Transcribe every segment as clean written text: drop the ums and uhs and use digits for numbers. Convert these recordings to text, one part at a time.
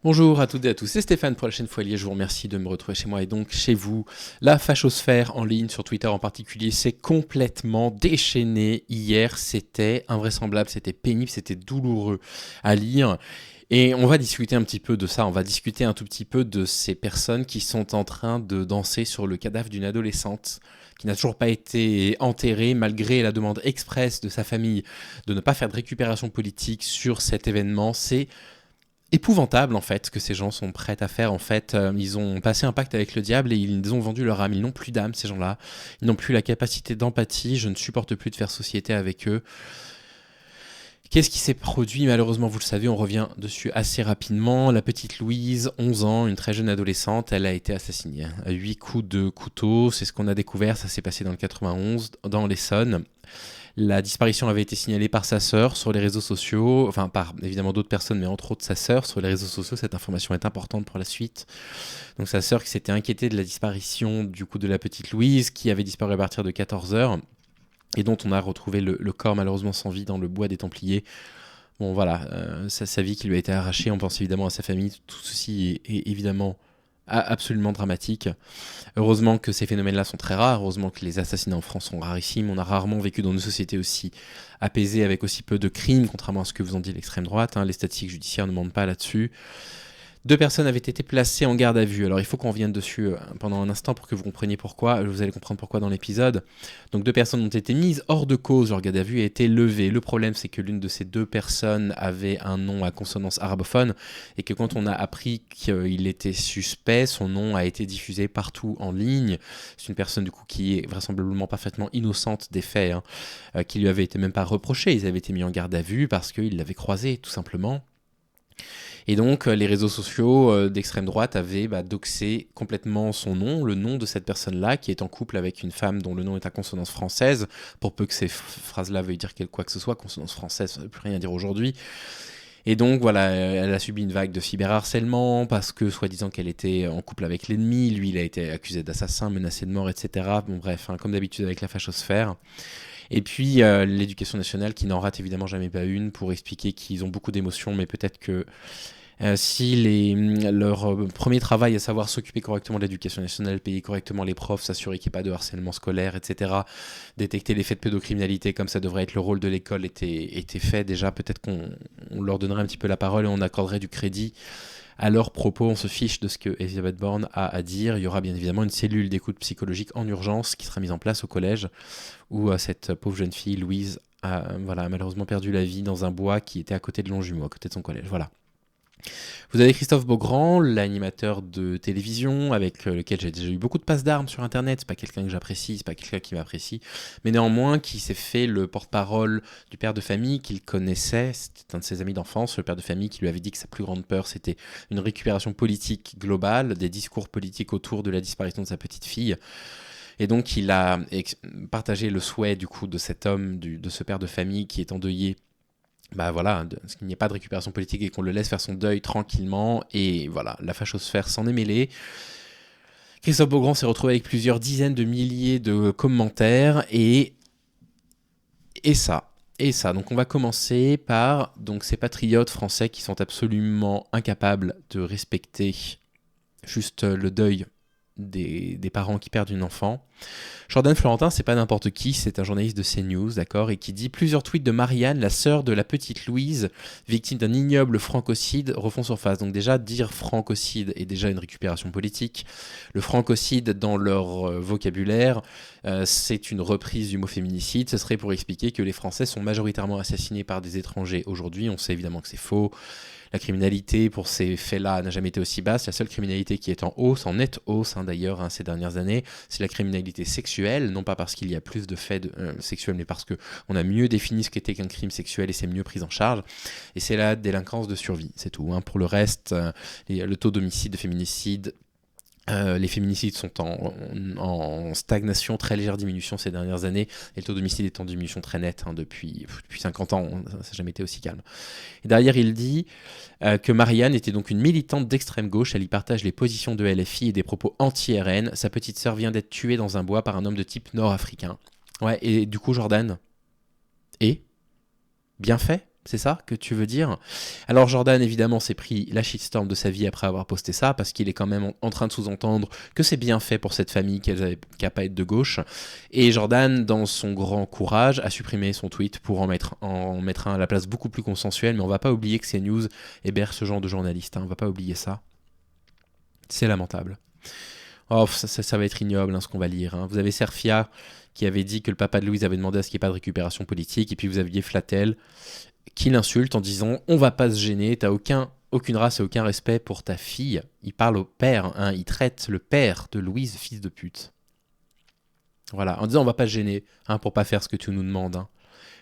Bonjour à toutes et à tous, c'est Stéphane pour la chaîne Foilier, je vous remercie de me retrouver chez moi et donc chez vous. La fachosphère en ligne, sur Twitter en particulier, s'est complètement déchaînée hier, c'était invraisemblable, c'était pénible, c'était douloureux à lire. Et on va discuter un petit peu de ça, on va discuter un tout petit peu de ces personnes qui sont en train de danser sur le cadavre d'une adolescente qui n'a toujours pas été enterrée malgré la demande expresse de sa famille de ne pas faire de récupération politique sur cet événement. C'est épouvantable en fait ce que ces gens sont prêts à faire. En fait, ils ont passé un pacte avec le diable et ils ont vendu leur âme. Ils n'ont plus d'âme, ces gens-là. Ils n'ont plus la capacité d'empathie. Je ne supporte plus de faire société avec eux. Qu'est-ce qui s'est produit? Malheureusement, vous le savez, on revient dessus assez rapidement. La petite Louise, 11 ans, une très jeune adolescente, elle a été assassinée à 8 coups de couteau. C'est ce qu'on a découvert, ça s'est passé dans le 91, dans l'Essonne. La disparition avait été signalée par sa sœur sur les réseaux sociaux, enfin par évidemment d'autres personnes, mais entre autres sa sœur sur les réseaux sociaux. Cette information est importante pour la suite. Donc sa sœur qui s'était inquiétée de la disparition du coup de la petite Louise, qui avait disparu à partir de 14 heures et dont on a retrouvé le corps malheureusement sans vie dans le bois des Templiers. Bon voilà, sa vie qui lui a été arrachée, on pense évidemment à sa famille, tout ceci est évidemment absolument dramatique. Heureusement que ces phénomènes-là sont très rares, heureusement que les assassinats en France sont rarissimes, on a rarement vécu dans une société aussi apaisée avec aussi peu de crimes, contrairement à ce que vous en dit l'extrême droite, les statistiques judiciaires ne mentent pas là-dessus. 2 personnes avaient été placées en garde à vue. Alors il faut qu'on revienne dessus pendant un instant pour que vous compreniez pourquoi. Vous allez comprendre pourquoi dans l'épisode. Donc 2 personnes ont été mises hors de cause. Leur garde à vue a été levée. Le problème, c'est que l'une de ces 2 personnes avait un nom à consonance arabophone et que quand on a appris qu'il était suspect, son nom a été diffusé partout en ligne. C'est une personne du coup qui est vraisemblablement parfaitement innocente des faits, qui lui avait été même pas reproché. Ils avaient été mis en garde à vue parce qu'ils l'avaient croisé, tout simplement. Et donc, les réseaux sociaux d'extrême droite avaient doxé complètement son nom, le nom de cette personne-là, qui est en couple avec une femme dont le nom est à consonance française, pour peu que ces phrases-là veuillent dire quoi que ce soit, consonance française, ça ne veut plus rien dire aujourd'hui. Et donc, voilà, elle a subi une vague de cyberharcèlement, parce que, soi-disant qu'elle était en couple avec l'ennemi, lui, il a été accusé d'assassin, menacé de mort, etc. Bon, bref, comme d'habitude avec la fachosphère. Et puis, l'éducation nationale qui n'en rate évidemment jamais pas une pour expliquer qu'ils ont beaucoup d'émotions, mais peut-être que si leur premier travail, à savoir s'occuper correctement de l'éducation nationale, payer correctement les profs, s'assurer qu'il n'y ait pas de harcèlement scolaire, etc., détecter les faits de pédocriminalité comme ça devrait être le rôle de l'école était fait déjà, peut-être qu'on leur donnerait un petit peu la parole et on accorderait du crédit à leurs propos. On se fiche de ce que Elisabeth Borne a à dire. Il y aura bien évidemment une cellule d'écoute psychologique en urgence qui sera mise en place au collège où cette pauvre jeune fille, Louise, a malheureusement perdu la vie dans un bois qui était à côté de Longjumeau, à côté de son collège. Voilà. Vous avez Christophe Beaugrand, l'animateur de télévision, avec lequel j'ai déjà eu beaucoup de passes d'armes sur Internet. C'est pas quelqu'un que j'apprécie, c'est pas quelqu'un qui m'apprécie, mais néanmoins qui s'est fait le porte-parole du père de famille qu'il connaissait. C'était un de ses amis d'enfance, le père de famille qui lui avait dit que sa plus grande peur, c'était une récupération politique globale, des discours politiques autour de la disparition de sa petite fille. Et donc il a partagé le souhait du coup de cet homme, de ce père de famille qui est endeuillé, qu'il n'y ait pas de récupération politique et qu'on le laisse faire son deuil tranquillement. Et voilà, la fachosphère s'en est mêlée. Christophe Beaugrand s'est retrouvé avec plusieurs dizaines de milliers de commentaires et ça. Donc on va commencer par ces patriotes français qui sont absolument incapables de respecter juste le deuil des parents qui perdent une enfant. Jordan Florentin, c'est pas n'importe qui, c'est un journaliste de CNews, d'accord, et qui dit: plusieurs tweets de Marianne, la sœur de la petite Louise, victime d'un ignoble francocide, refont surface. Donc déjà, dire francocide est déjà une récupération politique. Le francocide, dans leur vocabulaire, c'est une reprise du mot féminicide. Ce serait pour expliquer que les Français sont majoritairement assassinés par des étrangers aujourd'hui. On sait évidemment que c'est faux. La criminalité pour ces faits-là n'a jamais été aussi basse. La seule criminalité qui est en hausse, en nette hausse d'ailleurs ces dernières années, c'est la criminalité sexuelle, non pas parce qu'il y a plus de faits sexuels, mais parce qu'on a mieux défini ce qu'était qu'un crime sexuel et c'est mieux pris en charge. Et c'est la délinquance de survie, c'est tout. Pour le reste, le taux d'homicide, de féminicide, les féminicides sont en stagnation, très légère diminution ces dernières années, et le taux d'homicide est en diminution très nette depuis 50 ans, ça n'a jamais été aussi calme. Et derrière, il dit que Marianne était donc une militante d'extrême gauche, elle y partage les positions de LFI et des propos anti-RN. Sa petite sœur vient d'être tuée dans un bois par un homme de type nord-africain. Ouais, et du coup, Jordan, bien fait, C'est ça que tu veux dire? Alors Jordan, évidemment, s'est pris la shitstorm de sa vie après avoir posté ça, parce qu'il est quand même en train de sous-entendre que c'est bien fait pour cette famille qu'à pas être de gauche. Et Jordan, dans son grand courage, a supprimé son tweet pour en mettre un à la place beaucoup plus consensuelle, mais on va pas oublier que CNews héberge ce genre de journalistes, hein, on va pas oublier ça. C'est lamentable. Oh, ça va être ignoble, hein, ce qu'on va lire. Hein. Vous avez Serfia qui avait dit que le papa de Louise avait demandé à ce qu'il n'y ait pas de récupération politique, et puis vous aviez Flattel qui l'insulte en disant « On va pas se gêner, t'as aucune race et aucun respect pour ta fille ». Il parle au père, hein, il traite le père de Louise fils de pute. Voilà, en disant « On va pas se gêner hein, pour pas faire ce que tu nous demandes hein. ».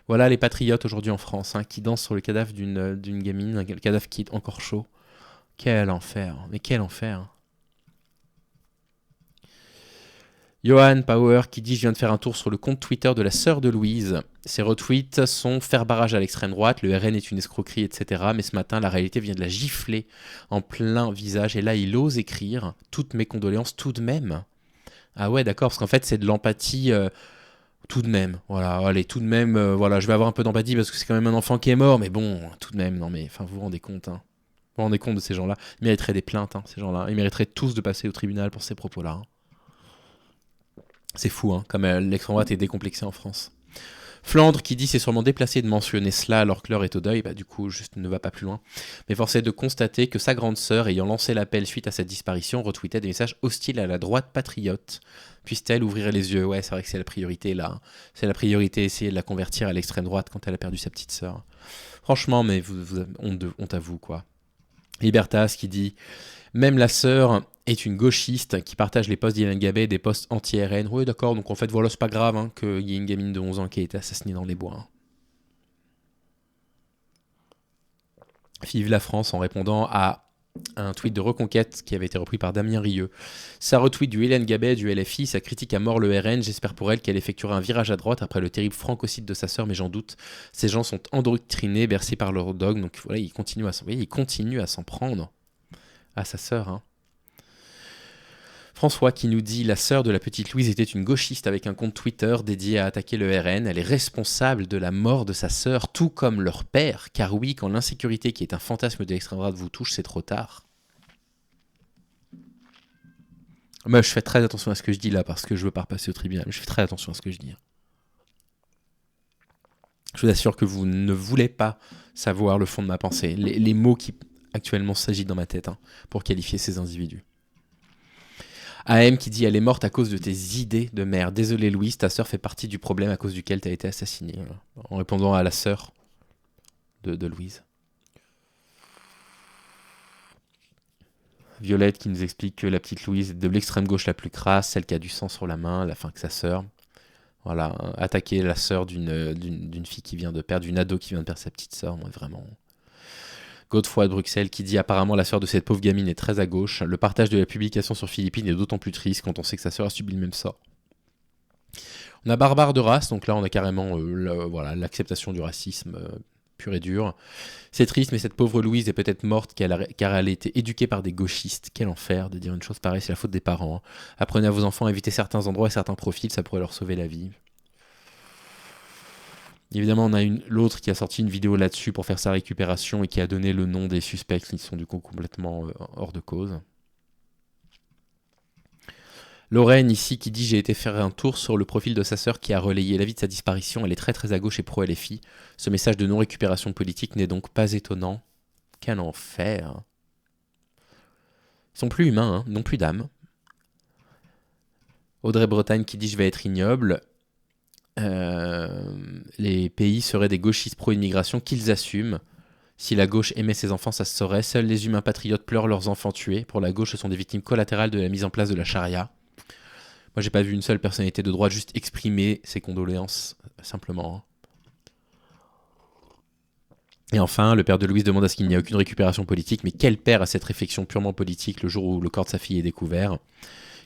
Voilà les patriotes aujourd'hui en France hein, qui dansent sur le cadavre d'une gamine, le cadavre qui est encore chaud. Quel enfer, mais quel enfer. Johan Power qui dit « Je viens de faire un tour sur le compte Twitter de la sœur de Louise. Ses retweets sont faire barrage à l'extrême droite, le RN est une escroquerie, etc. Mais ce matin, la réalité vient de la gifler en plein visage. Et là, il ose écrire toutes mes condoléances tout de même. » Ah ouais, d'accord, parce qu'en fait, c'est de l'empathie tout de même. Voilà, allez, tout de même, voilà, je vais avoir un peu d'empathie parce que c'est quand même un enfant qui est mort. Mais bon, tout de même, non mais, enfin, vous vous rendez compte, hein. Vous vous rendez compte de ces gens-là. Ils mériteraient des plaintes, hein, ces gens-là. Ils mériteraient tous de passer au tribunal pour ces propos-là. Hein. C'est fou, hein, comme l'extrême droite est décomplexée en France. Flandre qui dit c'est sûrement déplacé de mentionner cela alors que l'heure est au deuil, bah du coup juste ne va pas plus loin. Mais force est de constater que sa grande sœur, ayant lancé l'appel suite à cette disparition, retweetait des messages hostiles à la droite patriote. Puisse-t-elle ouvrir les yeux? Ouais, c'est vrai que c'est la priorité là. Hein. C'est la priorité, essayer de la convertir à l'extrême droite quand elle a perdu sa petite sœur. Franchement, mais vous honte à vous quoi. Libertas qui dit même la sœur est une gauchiste qui partage les posts d'Hélène Gabet et des posts anti-RN. Oui, d'accord, donc en fait, voilà, c'est pas grave hein, qu'il y ait une gamine de 11 ans qui a été assassinée dans les bois. Hein. Vive la France en répondant à un tweet de Reconquête qui avait été repris par Damien Rieu. Sa retweet du Hélène Gabet du LFI, sa critique à mort le RN, j'espère pour elle qu'elle effectuera un virage à droite après le terrible francocide de sa sœur, mais j'en doute. Ces gens sont endoctrinés, bercés par leur dogme, donc voilà, ils continuent à s'en prendre à sa sœur. Hein. François qui nous dit « La sœur de la petite Louise était une gauchiste avec un compte Twitter dédié à attaquer le RN. Elle est responsable de la mort de sa sœur, tout comme leur père. Car oui, quand l'insécurité qui est un fantasme de l'extrême droite vous touche, c'est trop tard. » Moi, je fais très attention à ce que je dis là, parce que je veux pas repasser au tribunal. Je fais très attention à ce que je dis. Je vous assure que vous ne voulez pas savoir le fond de ma pensée. Les mots qui actuellement s'agitent dans ma tête hein, pour qualifier ces individus. AM qui dit « Elle est morte à cause de tes idées de mère. Désolé Louise, ta sœur fait partie du problème à cause duquel tu as été assassinée. » En répondant à la sœur de Louise. Violette qui nous explique que la petite Louise est de l'extrême gauche la plus crasse, celle qui a du sang sur la main, la fin que sa sœur. Voilà, attaquer la sœur d'une fille qui vient de perdre, d'une ado qui vient de perdre sa petite sœur, moi vraiment... Godefroy de Bruxelles qui dit apparemment la sœur de cette pauvre gamine est très à gauche. Le partage de la publication sur Philippines est d'autant plus triste quand on sait que sa sœur a subi le même sort. On a Barbare de race, donc là on a carrément l'acceptation du racisme pur et dur. C'est triste, mais cette pauvre Louise est peut-être morte car elle a été éduquée par des gauchistes. Quel enfer de dire une chose pareille, c'est la faute des parents. Hein. Apprenez à vos enfants à éviter certains endroits et certains profils, ça pourrait leur sauver la vie. Évidemment, on a l'autre qui a sorti une vidéo là-dessus pour faire sa récupération et qui a donné le nom des suspects qui sont du coup complètement hors de cause. Lorraine ici qui dit « J'ai été faire un tour sur le profil de sa sœur qui a relayé l'avis de sa disparition. Elle est très très à gauche et pro-LFI. Ce message de non-récupération politique n'est donc pas étonnant. » Quel enfer. Ils sont plus humains, hein, non plus d'âme. Audrey Bretagne qui dit « Je vais être ignoble. » Les pays seraient des gauchistes pro-immigration qu'ils assument. Si la gauche aimait ses enfants, ça se saurait. Seuls les humains patriotes pleurent leurs enfants tués. Pour la gauche, ce sont des victimes collatérales de la mise en place de la charia. Moi, j'ai pas vu une seule personnalité de droite juste exprimer ses condoléances, simplement. Et enfin, le père de Louise demande à ce qu'il n'y ait aucune récupération politique. Mais quel père a cette réflexion purement politique le jour où le corps de sa fille est découvert?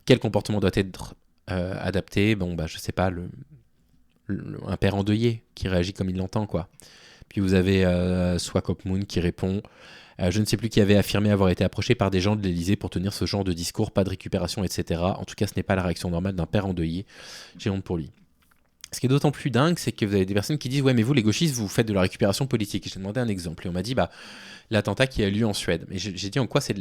Quel comportement doit être adapté? Bon, bah, je sais pas, un père endeuillé qui réagit comme il l'entend, quoi. Puis vous avez Swakop Moon qui répond je ne sais plus qui avait affirmé avoir été approché par des gens de l'Elysée pour tenir ce genre de discours, pas de récupération, etc. En tout cas, ce n'est pas la réaction normale d'un père endeuillé. J'ai honte pour lui. Ce qui est d'autant plus dingue, c'est que vous avez des personnes qui disent « Ouais, mais vous, les gauchistes, vous faites de la récupération politique. » J'ai demandé un exemple et on m'a dit « L'attentat qui a eu lieu en Suède. » Mais j'ai dit « En quoi c'est...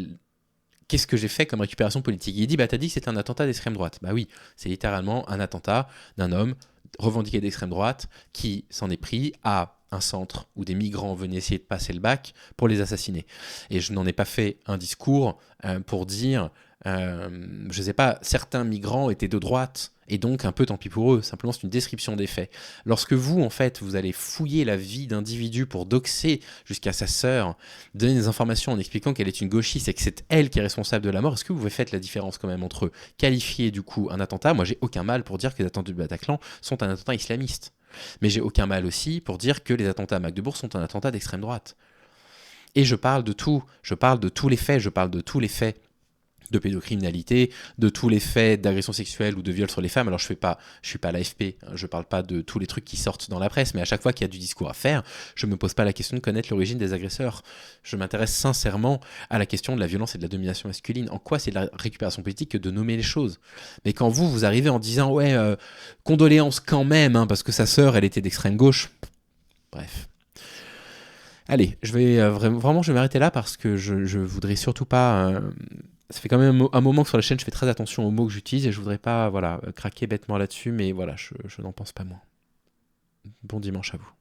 Qu'est-ce que j'ai fait comme récupération politique ?» Il dit « T'as dit que c'était un attentat d'extrême droite. » Bah oui, c'est littéralement un attentat d'un homme revendiqué d'extrême droite qui s'en est pris à un centre où des migrants venaient essayer de passer le bac pour les assassiner. Et je n'en ai pas fait un discours pour dire, je ne sais pas, certains migrants étaient de droite et donc un peu tant pis pour eux. Simplement, c'est une description des faits. Lorsque vous, en fait, vous allez fouiller la vie d'individus pour doxer jusqu'à sa sœur, donner des informations en expliquant qu'elle est une gauchiste et que c'est elle qui est responsable de la mort, est-ce que vous faites la différence quand même entre qualifier du coup un attentat? Moi, j'ai aucun mal pour dire que les attentats du Bataclan sont un attentat islamiste. Mais j'ai aucun mal aussi pour dire que les attentats à Magdebourg sont un attentat d'extrême droite. Et je parle de tout. Je parle de tous les faits. Je parle de tous les faits de pédocriminalité, de tous les faits d'agression sexuelle ou de viol sur les femmes. Alors je suis pas l'AFP, je parle pas de tous les trucs qui sortent dans la presse, mais à chaque fois qu'il y a du discours à faire, je me pose pas la question de connaître l'origine des agresseurs. Je m'intéresse sincèrement à la question de la violence et de la domination masculine. En quoi c'est de la récupération politique que de nommer les choses? Mais quand vous arrivez en disant ouais, condoléances quand même, hein, parce que sa sœur, elle était d'extrême gauche. Bref. Allez, je vais vraiment je vais m'arrêter là parce que je voudrais surtout pas. Ça fait quand même un moment que sur la chaîne je fais très attention aux mots que j'utilise et je voudrais pas craquer bêtement là-dessus, mais voilà, je n'en pense pas moins. Bon dimanche à vous.